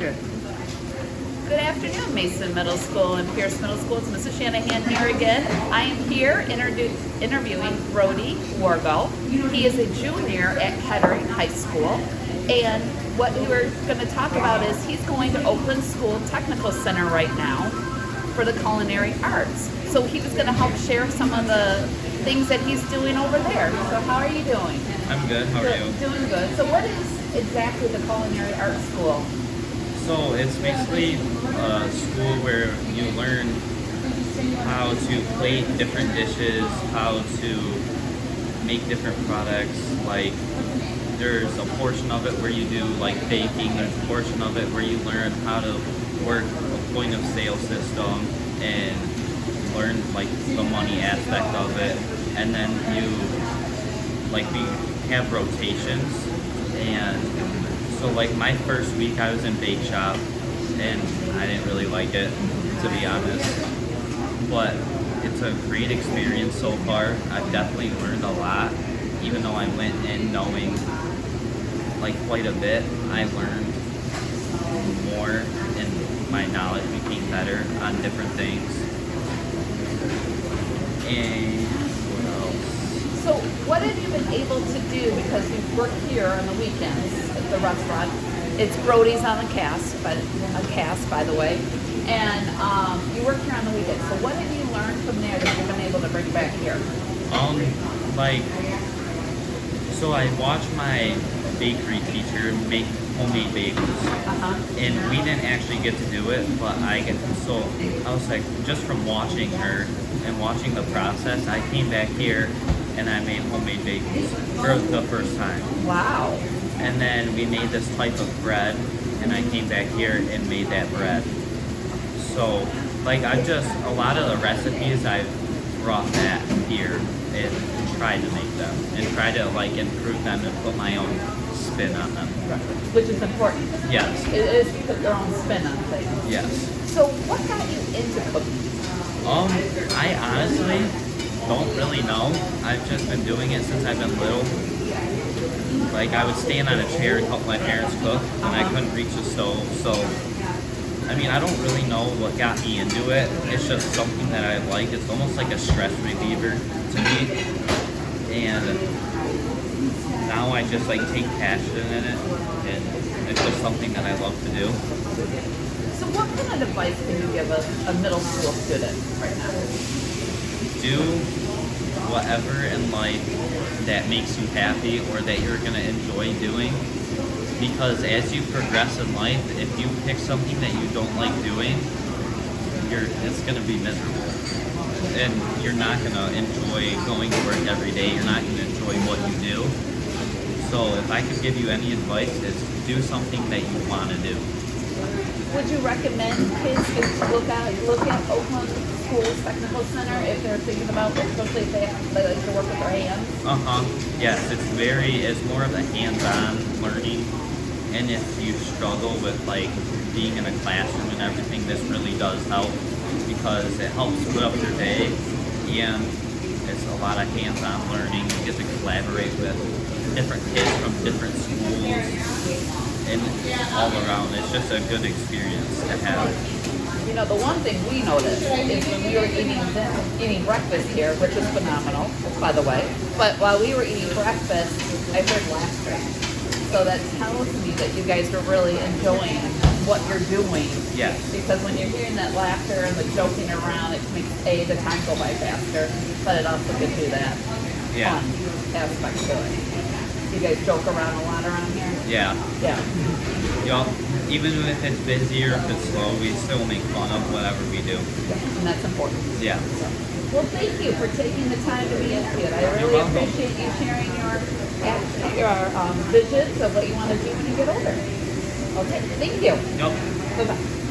Good. Good afternoon, Mason Middle School and Pierce Middle School. It's Mrs. Shanahan here again. I am here interviewing Brody Wargo. He is a junior at Kettering High School. And what we were going to talk about is he's going to Oakland School Technical Center right now for the culinary arts. So he was going to help share some of the things that he's doing over there. So how are you doing? I'm good. How are you? Doing good. So what is exactly the culinary arts school? So it's basically a school where you learn how to plate different dishes, how to make different products. Like there's a portion of it where you do like baking, there's a portion of it where you learn how to work a point of sale system and learn like the money aspect of it. And then we have rotations, and so like my first week I was in bake shop and I didn't really like it, to be honest. But it's a great experience so far. I've definitely learned a lot. Even though I went in knowing like quite a bit, I learned more and my knowledge became better on different things. And what else? So what have you been able to do, because you work here on the weekends at the restaurant? It's Brody's on the cast, by the way. And you work here on the weekends. So what have you learned from there that you've been able to bring back here? So I watched my bakery teacher make homemade bagels, and we didn't actually get to do it, but I was like, just from watching her and watching the process, I came back here and I made homemade bagels for the first time. Wow. And then we made this type of bread, and I came back here and made that bread. So, like, a lot of the recipes I've brought back here and tried to make them, and try to, like, improve them and put my own spin on them. Which is important. Yes. It is to put their own spin on things. Yes. So what got you into cooking? I honestly don't really know. I've just been doing it since I've been little. Like, I would stand on a chair and help my parents cook, and I couldn't reach the stove, so I mean, I don't really know what got me into it. It's just something that I like. It's almost like a stress reliever to me. And now I just like take passion in it, and it's just something that I love to do. So what kind of advice can you give a middle school student right now? Do whatever in life that makes you happy or that you're going to enjoy doing. Because as you progress in life, if you pick something that you don't like doing, it's going to be miserable. And you're not going to enjoy going to work every day. You're not going to enjoy what you do. So if I could give you any advice, it's do something that you want to do. Would you recommend kids to look at Oakland Schools Technical Center if they're thinking about, especially if they like to work with their hands? Yes, it's more of a hands-on learning. And if you struggle with like being in a classroom and everything, this really does help, because it helps put up your day, and it's a lot of hands-on learning. You get to collaborate with different kids from different schools and all around. It's just a good experience to have. You know, the one thing we noticed is when we were eating breakfast here, which is phenomenal, by the way, but while we were eating breakfast, I heard laughter. So that tells me that you guys are really enjoying what you're doing. Yes. Because when you're hearing that laughter and the joking around, it makes the time go by faster, but it also gives you that fun aspect to it. You guys joke around a lot around here? Yeah. Yeah. Even if it's busy or if it's slow, we still make fun of whatever we do. And that's important. Yeah. Well, thank you for taking the time to be into it. I really appreciate you sharing your visions of what you want to do when you get older. Okay, thank you. Yep. Bye-bye.